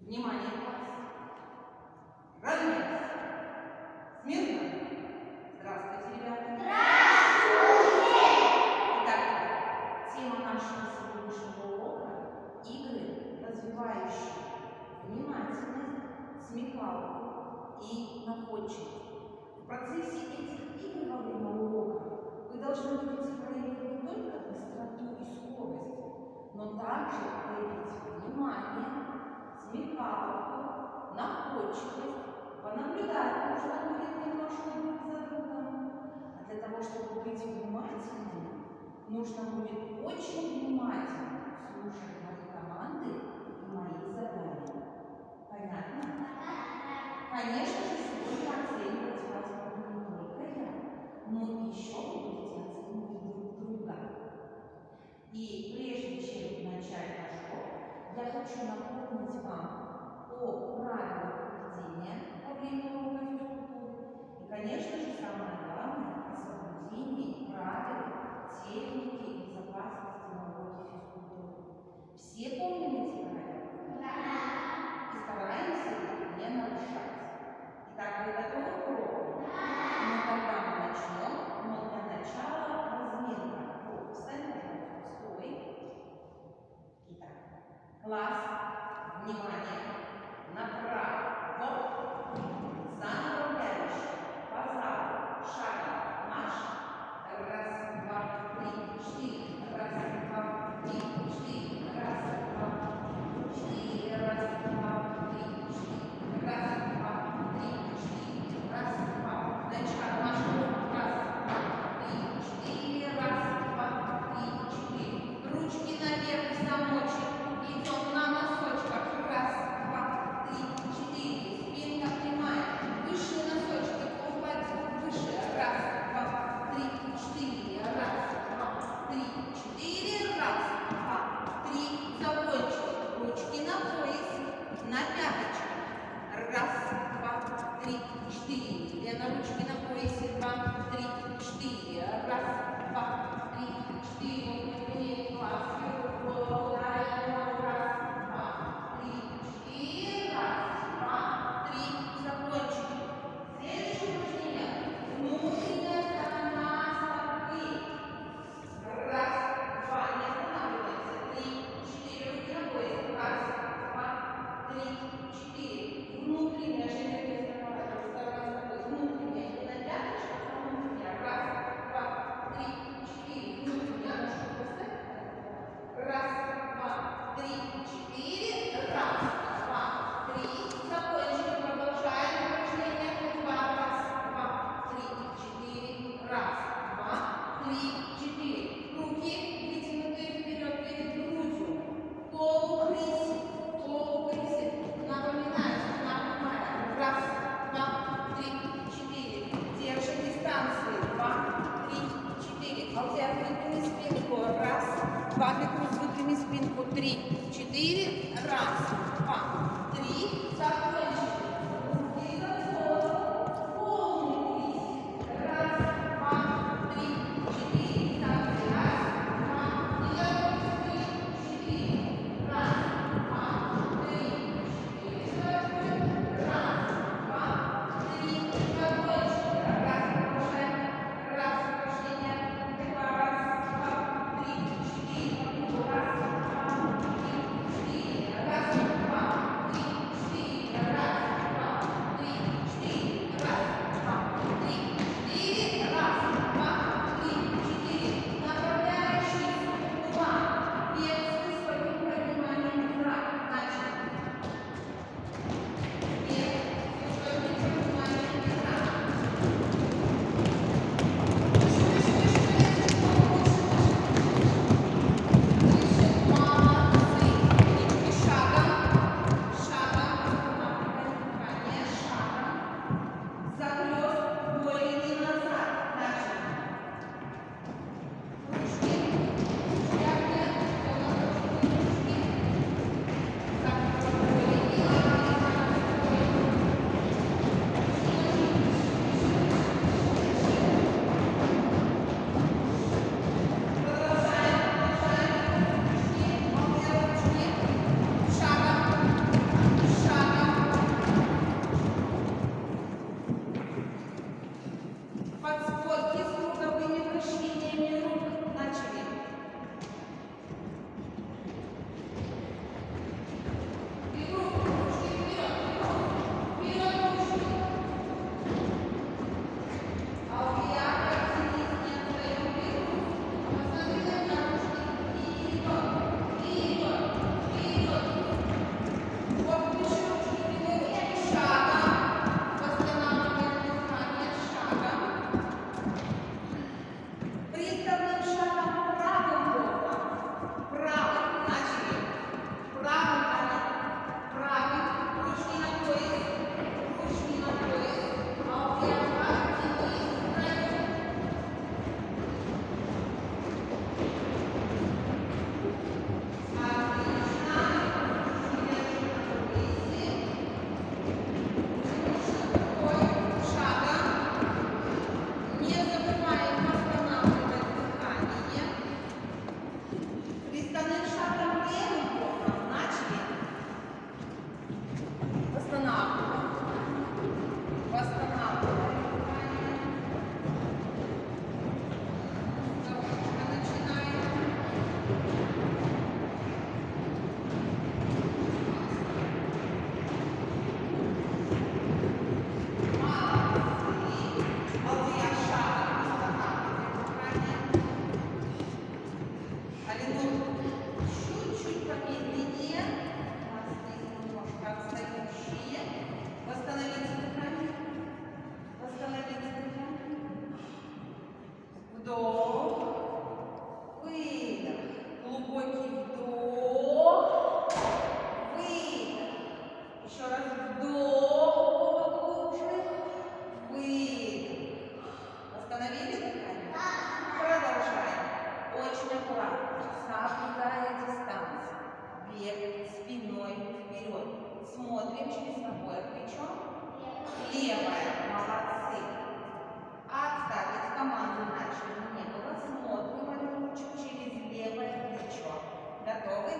Внимание, класс. Равняйся. Смирно. Здравствуйте, ребята. Здравствуйте! Итак, тема нашего сегодняшнего урока – игры, развивающие внимательность, смекалку и находчивость. В процессе этих игр во время урока вы должны будете проявить не только быстроту и скорость, но также проявить внимание, смекалку, находчивость, понаблюдать нужно будет немножко друг за другом. А для того, чтобы быть внимательными, нужно будет очень внимательно слушать мои команды и мои задания. Понятно? Конечно же, сегодня оценивать вас буду не только я, но еще вы будете оценивать друг друга. И прежде чем начать наш урок, я хочу напомнить вам о правилах поведения во время урока физкультуры и, конечно же, самое главное, о соблюдении правил техники и безопасности на уроке физкультуры. Все помним эти правила? Да. И стараемся их не нарушать. Итак, вы готовы к уроку? Ну, тогда мы начнем. Но для начала разминка. Вот, встань, пожалуйста, стой. Итак, класс, внимание, направо, за направляющим, по залу, шагом, марш. Раз, два, три, четыре. Раз, два, три, четыре. Раз, два, смотрим через какое плечо? Левое. Молодцы. Отставить команду начали. Не было. Смотрим ручку через левое плечо. Готовы?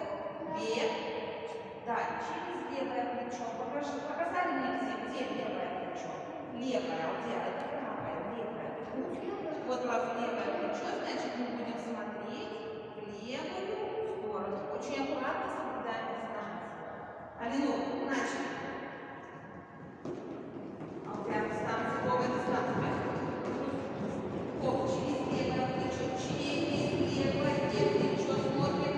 Бег. Далее. Через левое плечо. Показали мне все, где левое плечо? Левое. А где? Это правое. Левое. Вот у вас левое плечо, значит мы будем смотреть в левую сторону. Очень аккуратно соблюдаем дистанцию. Алинур, начали. Прям дистанцию, какая дистанция? Через левое плечо, через левое плечо смотрим.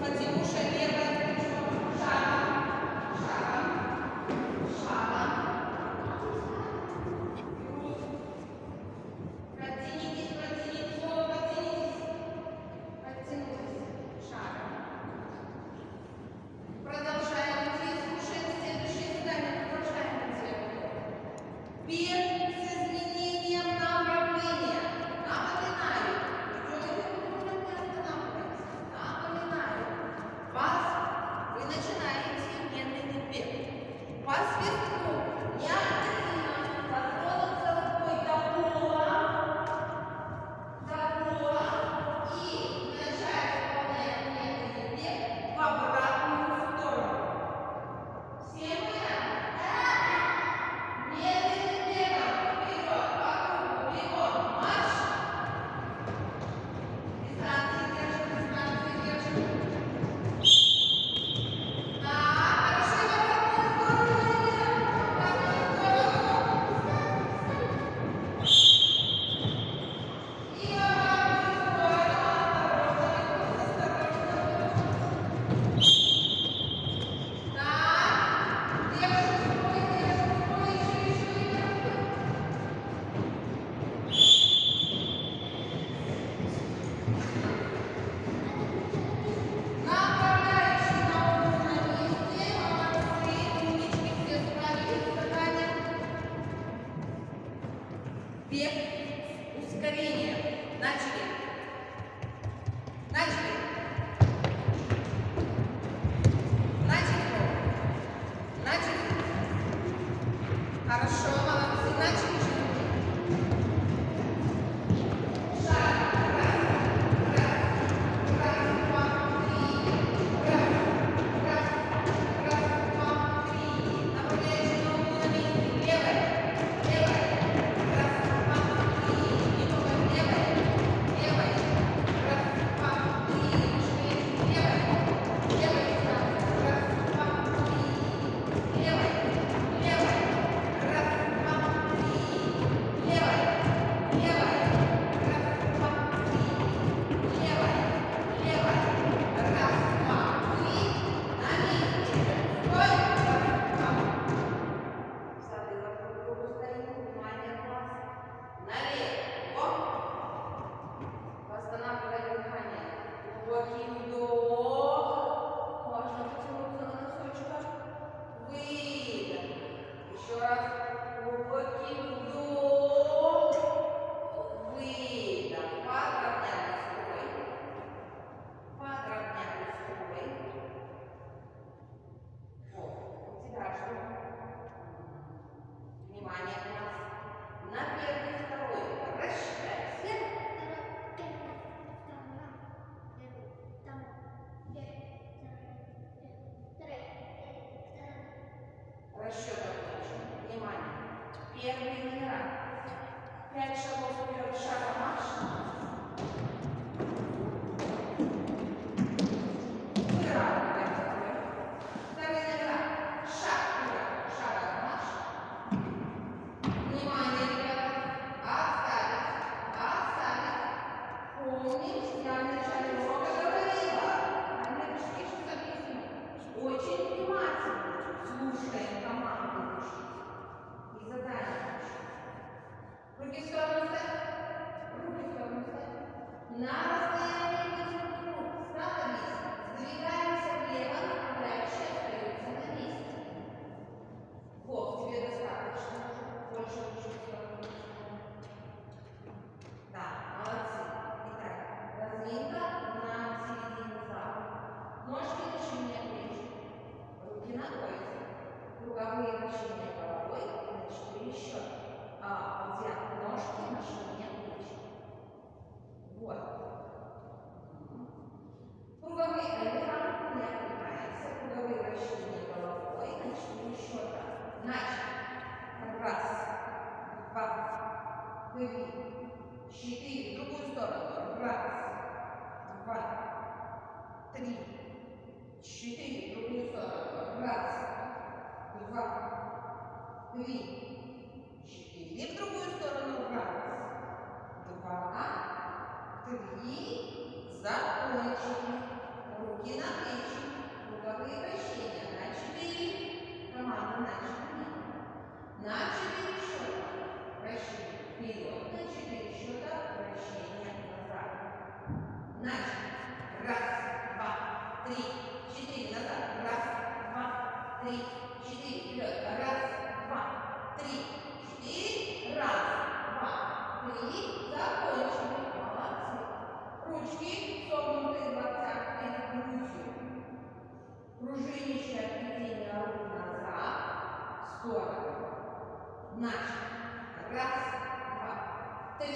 Катюша, левое плечо. Шагом, шагом, шагом. Подтянитесь, подтянитесь, снова подтянитесь. Подтянулись. Шагом. Продолжаем идти, слушаем следующее задание. Продолжаем идти. Бег с изменением направления. Напоминаю. Напоминаю. Вы начинаете медленный бег. По свистку необходимо дотронуться рукой до пола и начать выполнять медленный бег в обратную сторону. Все понятно? Медленным бегом вперед, по кругу, бегом, марш. Дистанцию держим, дистанцию держим. Да, хорошо, в обратную сторону идем. В обратную сторону. И в обратную сторону. Осторожно, осторожно. Так, держим строй, еще идем. Направляющий на ум на месте. Молодцы, умнички, все справились с заданием. Бег с ускорением. Начали. Начали. Начали. Начали. Хорошо, молодцы, начали. Шаг. Раз, два, три. Раз, два, три. Направляющий на ум на месте. Левое. Левое. Раз, два, три. Немного левое. Левое. Раз, два, три. Шесть. Левое. Левое. Раз, два, три. Левое. Левое. Раз, два, три. Левое. Левое. Раз, два, три. Левое. Левое. Раз, два, три. На месте. Стой. Раз, два. Сады вокруг круга стоим. Внимание, класс. Налево. Восстанавливай дыхание. Глубокий вдох. Можно потянуться на носочках. Выдох. Еще раз. Глубокий вдох. Выдох. Подровняли строй. Подровняли строй. Вот. У тебя что? Внимание, класс. На первый, второй. Расчет. Расчет окончен. Внимание. Первый номера. 5 шагов вперед, шагом марш. Выравниваем вперед. Вторые номера. Шаг вперед, шагом марш. Внимание, ребята. Отставить. Отставить. Помнить, я в начале урока говорила. Наверное, что записано. Очень внимательно слушаем команду и задание. Руки в сторону ставь. Круговые вращения головой на 4 счета. Взяв ножки на ширине плеч. Вот. Круговые элементы не отвлекаемся. Круговые вращения головой на 4 счета. Начали. Раз, два, три, 4. В другую сторону. Раз, два, 3, 4. В другую сторону. Раз, два, 3, 4. В другую сторону. Раз, два, 3. Закончили. Руки на плечи. Круговые вращения на 4. Команда начали. На 4 счета. Вращение вперед. На 4 счета. Вращение назад. Начали. Раз, два, 3, 4. Назад. Раз, два, 3, 4. Вперед. Раз, два, 3, 4. Раз, два, 3. Закончили. Молодцы. Ручки согнутые в локтях перед грудью. Пружинищее отведение рук назад. В сторону. Начали. Раз, два, 3,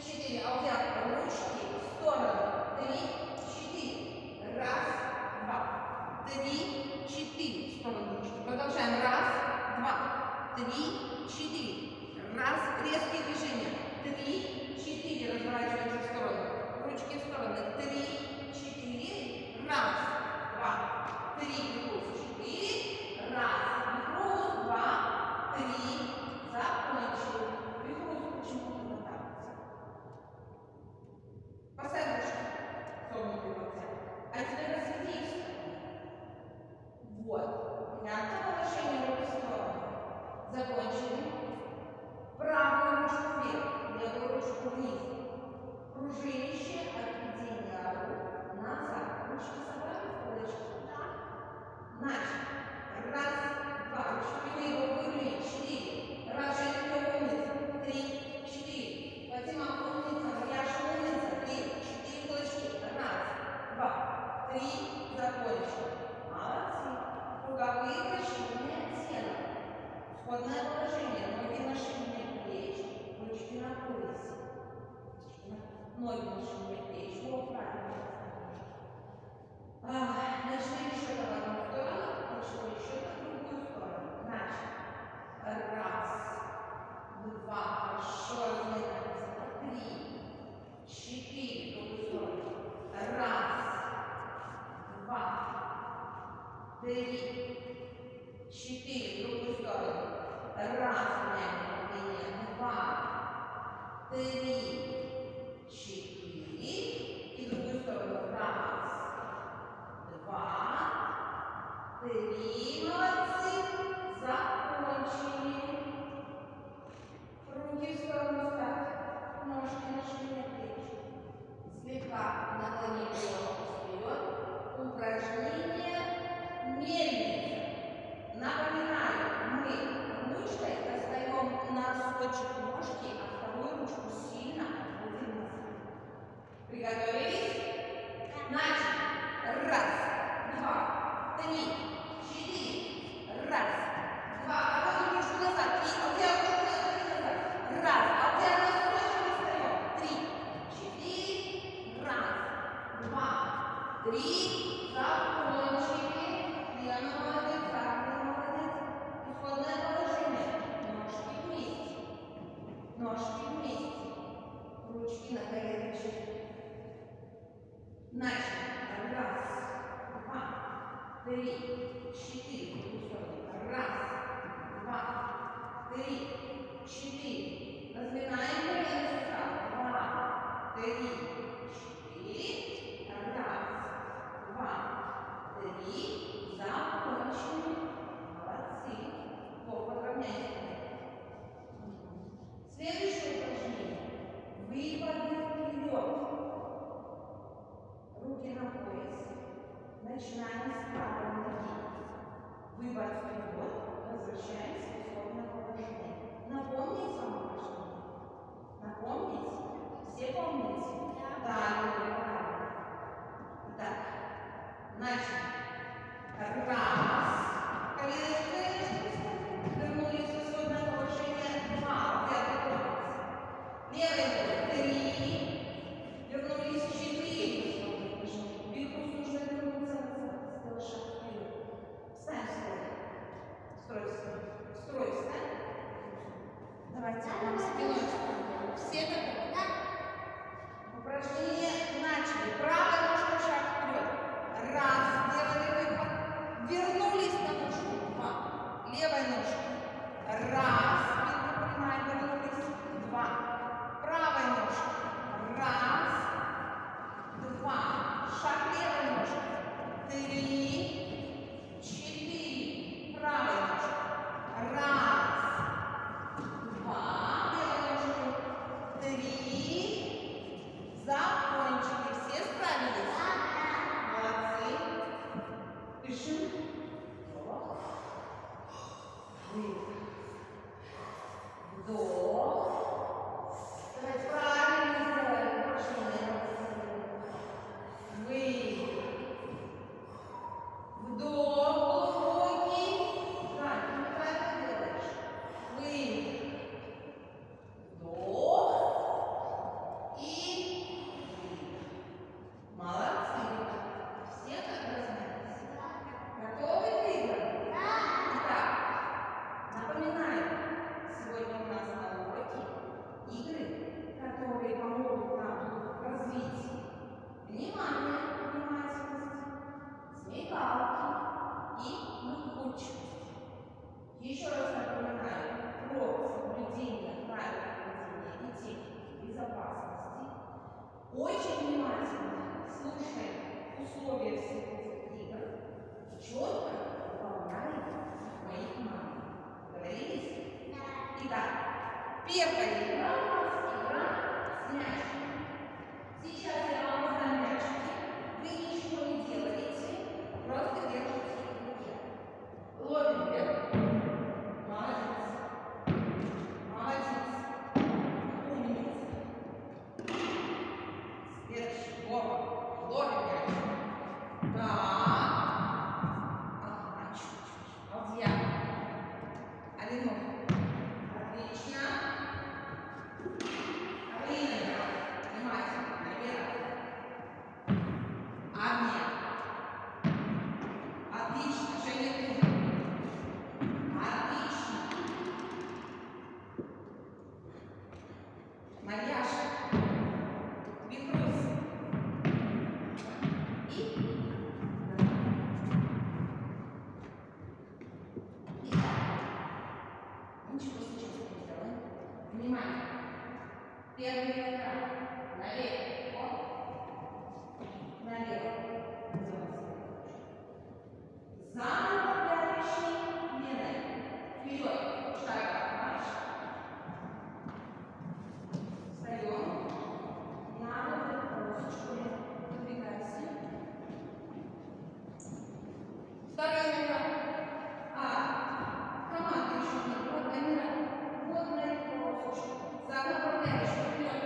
4. Взяв ручки в сторону. 3, 4. Раз, два, 3, 4. В сторону ручки. Продолжаем. Раз, два, 3, 4. Раз. Резкие движения. 3, 4. Разворачиваемся в сторону. Ручки в сторону. 3, 4. Раз, два, 3. Плюс 4. Раз. Плюс 2, 3. Закончили. Вихрус почему-то вот так вот. Поставь ручки. Согнутые локтя. А теперь разведи их в сторону. Вот. Мягкое положение рук в сторону. Закончили. Правую ручку вверх, левую ручку вниз. Пружинище отведение рук назад. Ручки собрали в кулачки. Начали. Раз, два. Ручки прямые, выровняй. 4. Раз, шесть, умница. 3, 4. Фатима, умница. Яша, умница. 3, 4 кулачки. Раз, два, 3. Закончили. Молодцы. Круговые вращения тела. Сходное положение. Ноги на ширине плеч. Ручки на поясе. Ноги на ширине плеч. Вот правильно. Начали счета в одну сторону, начали счета в другую сторону. Начали. Раз, два, хорошо разминаемся. 3, 4, в другую сторону. Раз, два, 3, 4, в другую сторону. Раз, меняем. 2, 3, 4. И в другую сторону. Раз, два, 3. Молодцы. Закончили. Руки в сторону ставь. Ножки на ширине плеч. Слегка наклонить голову вперед. Упражнение мельница. Напоминаю, мы ручкой достаем носочек ножки, а вторую ручку сильно отводим назад. Приготовились? Начали. Раз, два, 3, 4. Раз, два. Отводим ручку назад. 3. Отводим ручку назад. Раз. Отводим носочек достаем. 3, 4. Раз, два, 3. Закончили. Лена молодец, Агния молодец. Исходное положение. Ножки вместе. Ножки вместе. Ручки на коленочке. Начали. Раз, два, 3, 4. Раз, два, 3, 4. Разминаем колено сустав. 2, 3, 4. Раз, два, 3. Закончили. Молодцы. Попа равняйся. Следующее упражнение. Выпады вперед. Руки на поясе. Начинаем с правой ноги. Выпад вперед. Возвращаемся в исходное положение. Напомните вам упражнение? Напомните? Все помните? Да, правильно. Итак, начали. Раз. Коленочки, коленочки. Выдох. Вдох. Давайте правильно сделаем упражнение. Выдох. Вдох глубокий. Да, ты неправильно делаешь. Выдох. Вдох. И выдох. Молодцы. Все так размялись. Готовы к играм? Итак, напоминаю, сегодня у нас на уроке игры, которые помогут нам развить внимание, внимательность, смекалки и находчивость. Еще раз напоминаю про соблюдение правил поведения и техники безопасности. Очень внимательно слушаем условия всех этих игр, четко выполняем мои команды. Договорились? Итак, первая игра у нас игра с мячиком. Сейчас я вам раздам мячики. Вы ничего не делаете, просто держите их в руке. Ловим вверх. Молодец. Молодец. Умница. Следующий. Ловим мячик. Так. Ага, чуть-чуть. Молодец. Алина. Отлично. Алина. Внимательно. Наверх. Обмен. Отлично. Женя, ты. Отлично. Марьяша. Бекрус. И. Итак. Ничего сейчас не сделаем. Внимание. Первый экран. Налево. Налево. За направляющей леной. Вперед. Шаг марш. Встаем. Надо полосочками выдвигайся. Второй экран. Команда еще не. Вот Амира. Вот на эту полосочку. За направляющей вперед.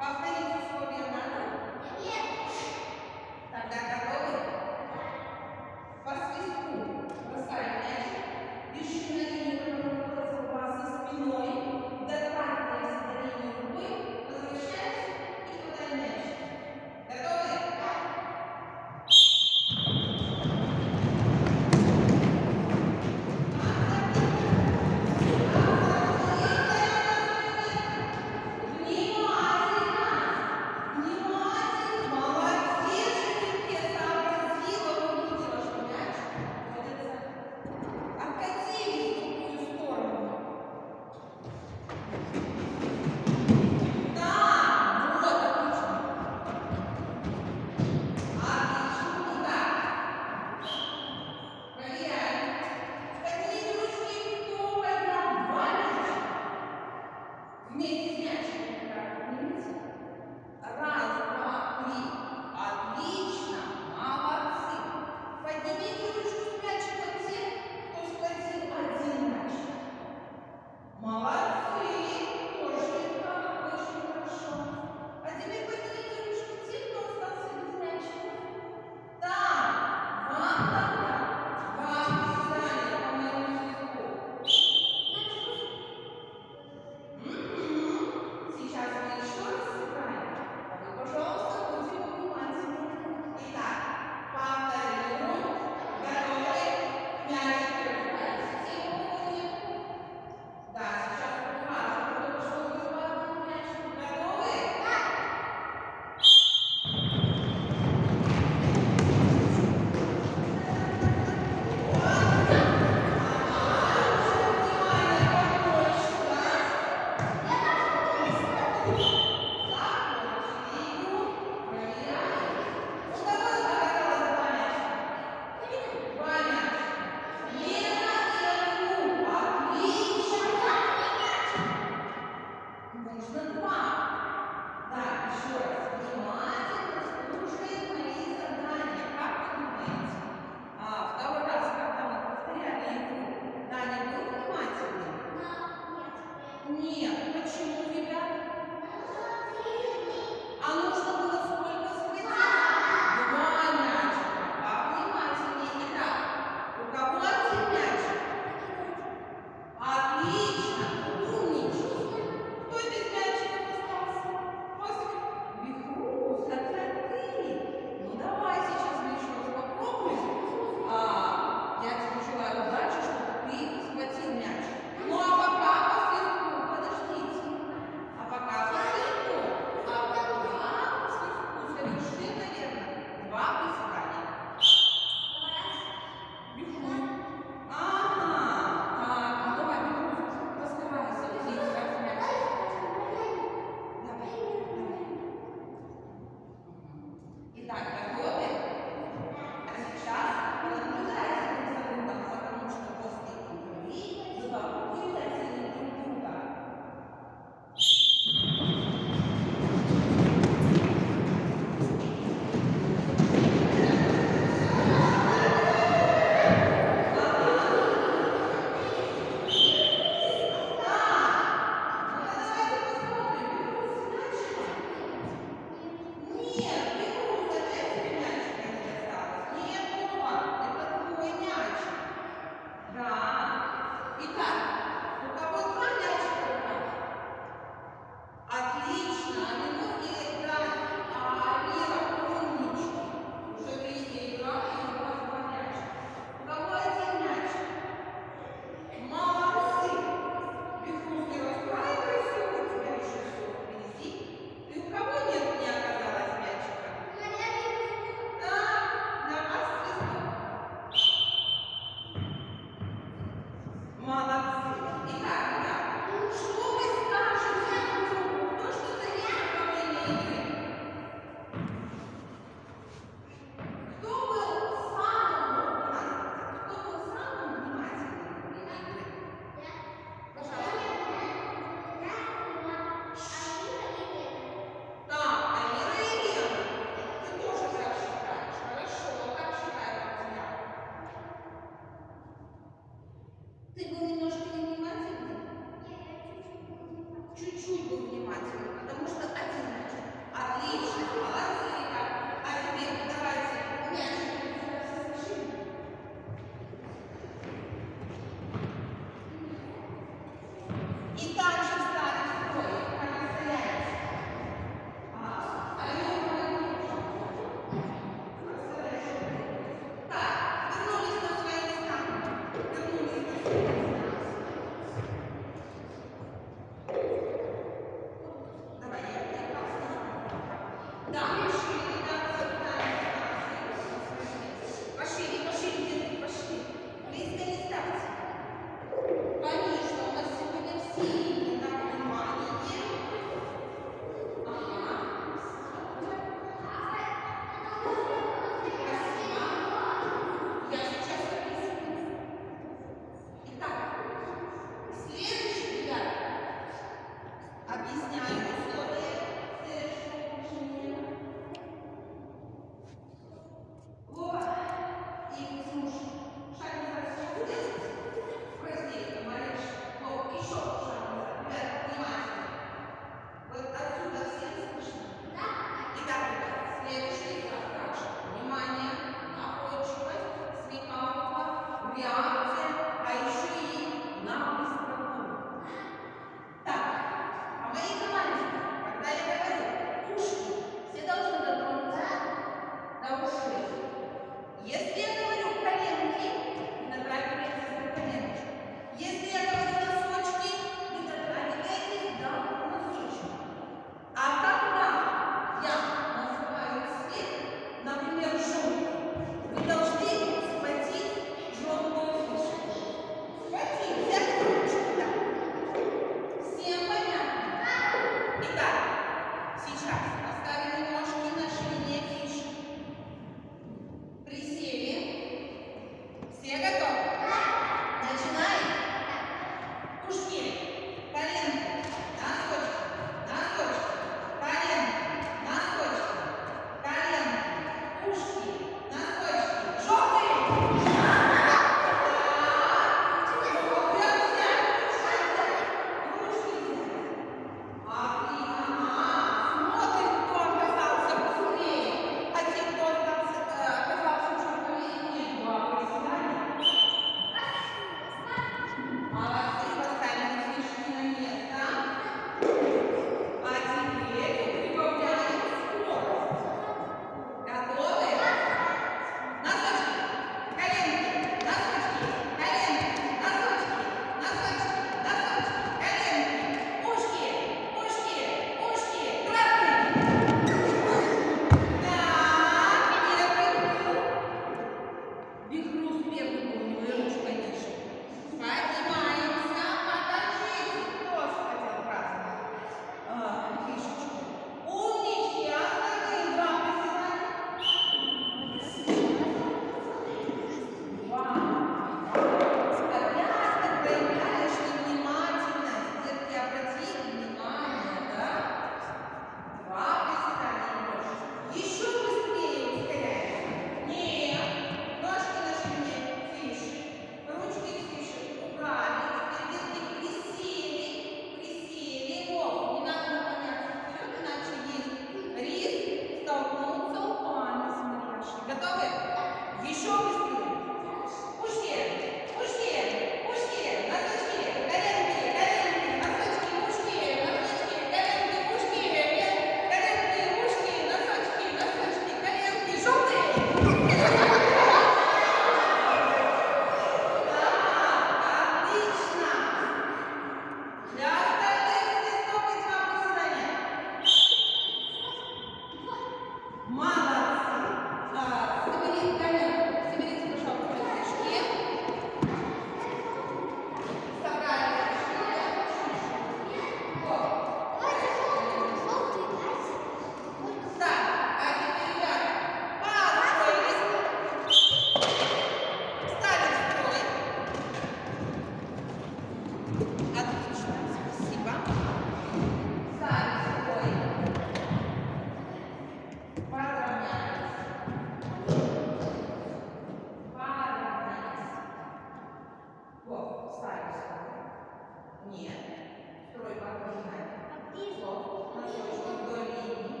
кусочек вдоль линии.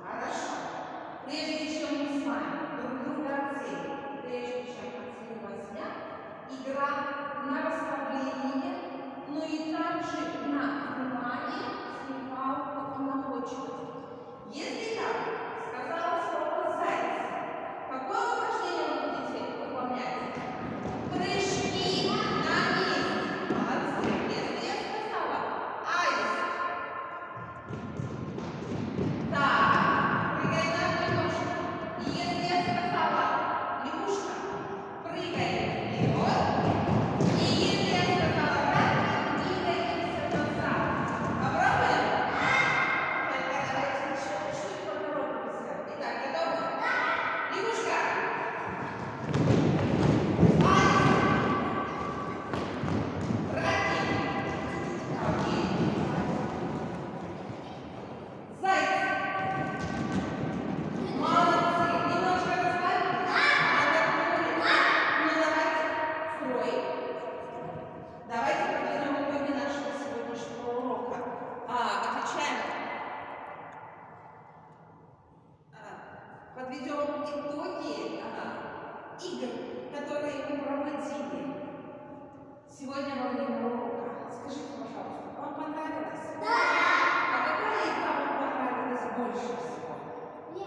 Хорошо. Прежде чем мы с вами друг друга оценим, прежде чем оценю вас я, игра на расслабление, но и также на внимание, смекалку и находчивость. Если я сказала слово «заяц», какое упражнение вы будете выполнять? Прыжки на месте. Молодцы. Если я сказала «аист», так, прыгай на одной ножке. И если я сказала «лягушка», прыгай вперед. И если я сказала «рак», двигаемся назад. Попробуем? Только давайте чуть-чуть попробуем. Итак, готовы? Лягушка. Подведем итоги игр, которые мы проводили сегодня во время урока. Скажите, пожалуйста, вам понравилось? Да. А какая игра вам понравилась больше всего? Мне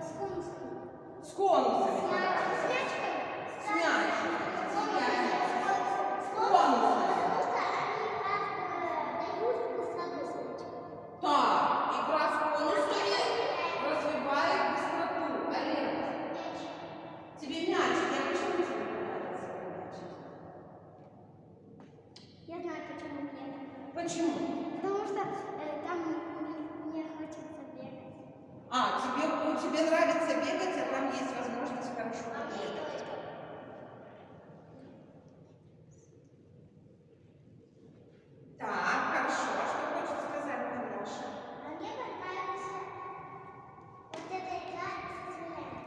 с конусами. С конусами. С мячиками. С мячиками. С С конусами. потому что они дают быстродоступность. Так, игра с конусами развивает быстроту. Олег, тебе мячик. Я почему тебе понравился мячик? Я знаю, почему мне. Почему? Потому что там мне хочется бегать. Тебе нравится бегать, а там есть возможность хорошо побегать. Так, хорошо. А что хочет сказать Наташа? А мне понравилась вот эта игра со зверями.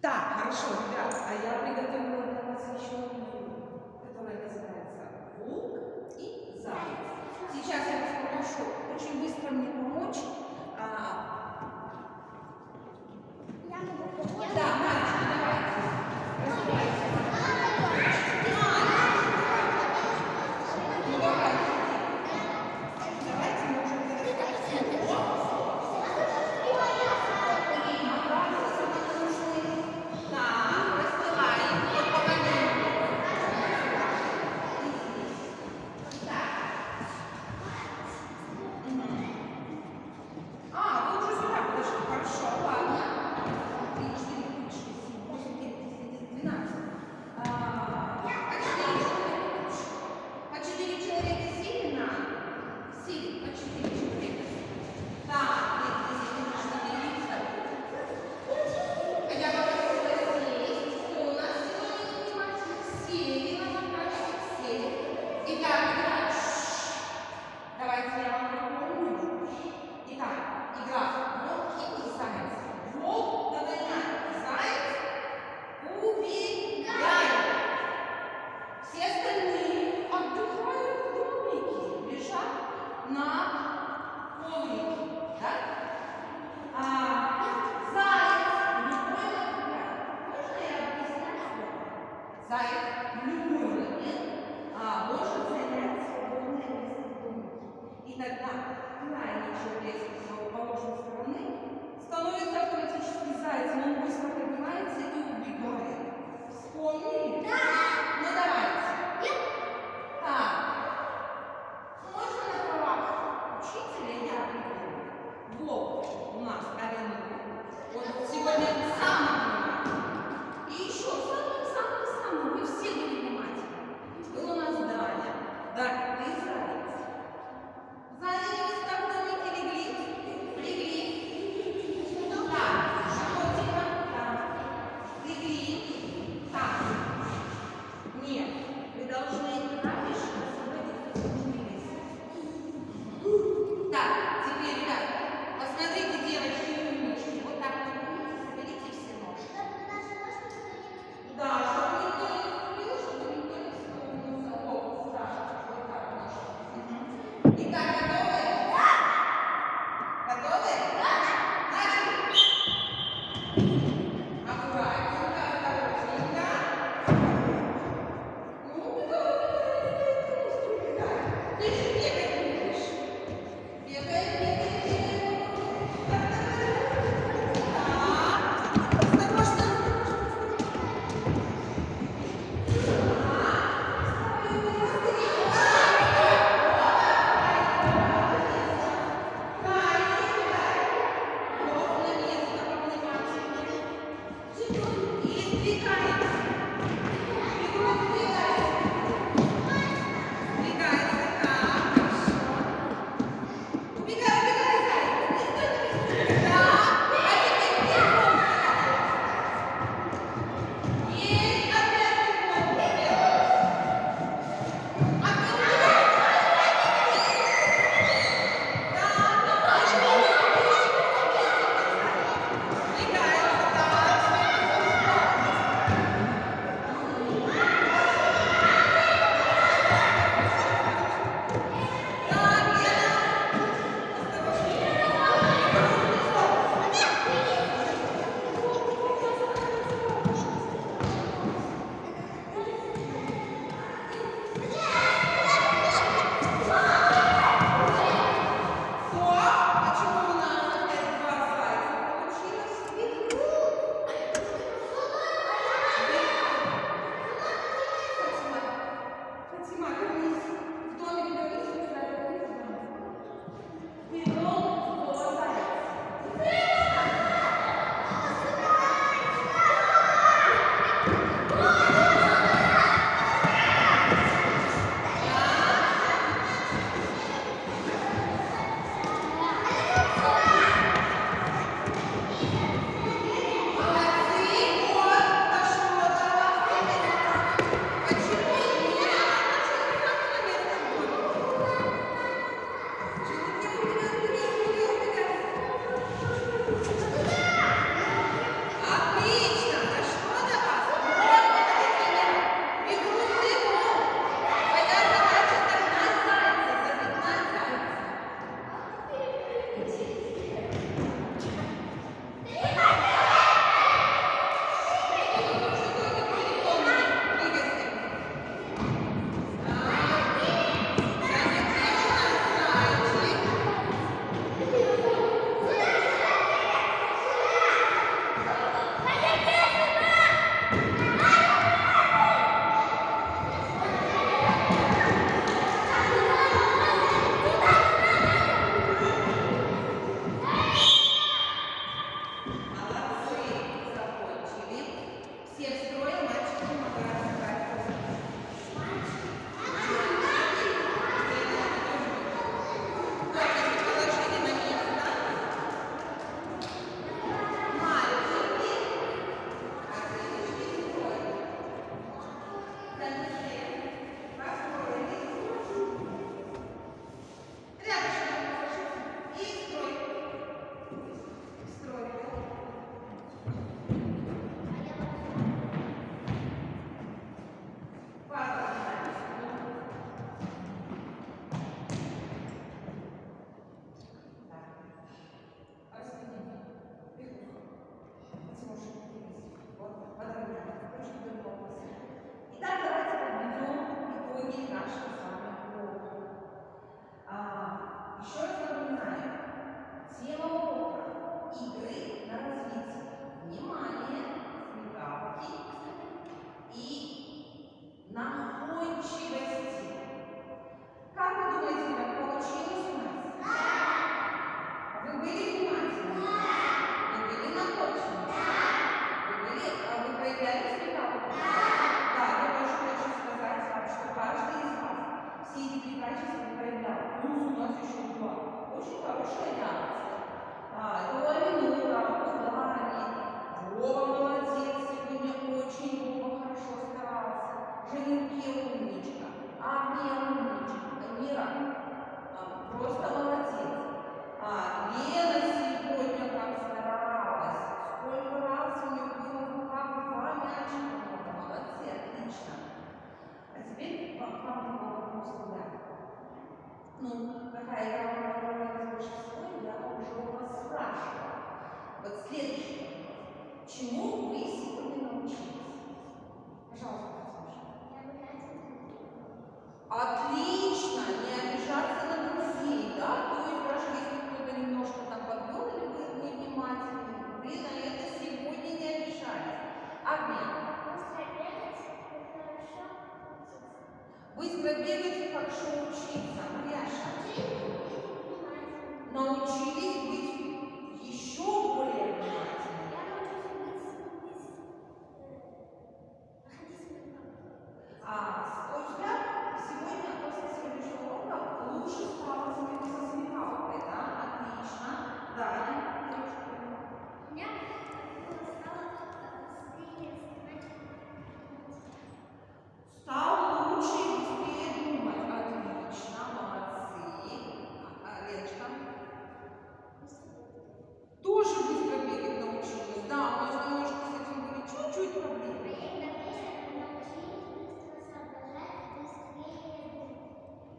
Так, хорошо, ребят, а я приготовила для вас еще одну игру, которая называется «Волк и заяц». Сейчас я вас попрошу очень быстро мне помочь. Я могу. Да, мальчики, давайте. Разбирайтесь. Ну, давайте. Давайте мы уже Так, расстилаем. Ну, какая игра вам понравилась больше всего, я уже у вас спрашивала. Вот следующий вопрос. Чему вы сегодня научились? Пожалуйста, Катюша. Отлично, не обижайтесь. бегать и хорошо учиться. Марьяша, Внимательно. научились быть еще более внимательными. Я научусь находить свою папу. У тебя сегодня, после сегодняшнего урока, лучше стало со смекалкой, да? Отлично. Далее. У меня стало быстрее вспоминать. Стал лучше и быстрее думать. Отлично, молодцы. Леночка. Тоже быстро бегать научилась. Да, у нас немножко с этим были чуть-чуть проблемы.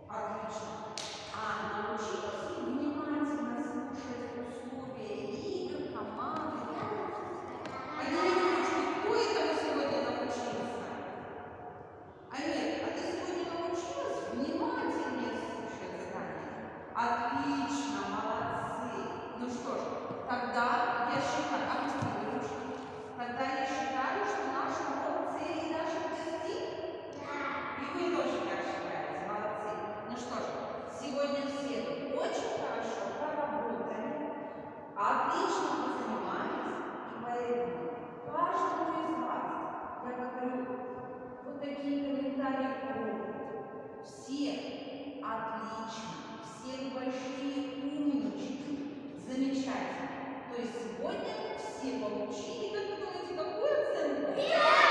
Отлично. Научилась внимательно слушать условия игр, команды. Поднимите ручку, кто этому сегодня научился? Амир, а ты сегодня научилась внимательнее слушать задания? Отлично, молодцы. Ну что ж, тогда я считаю, опустили ручки. Тогда я считаю, что наш урок цели даже достиг. И вы тоже так считаете, молодцы. Ну что ж, сегодня все очень хорошо поработали, отлично позанимались, и поэтому каждому из вас я говорю вот такие комментарии к уроку. Все отлично, все большие умнички, замечательно. То есть сегодня все получили, как вы думаете, какую оценку?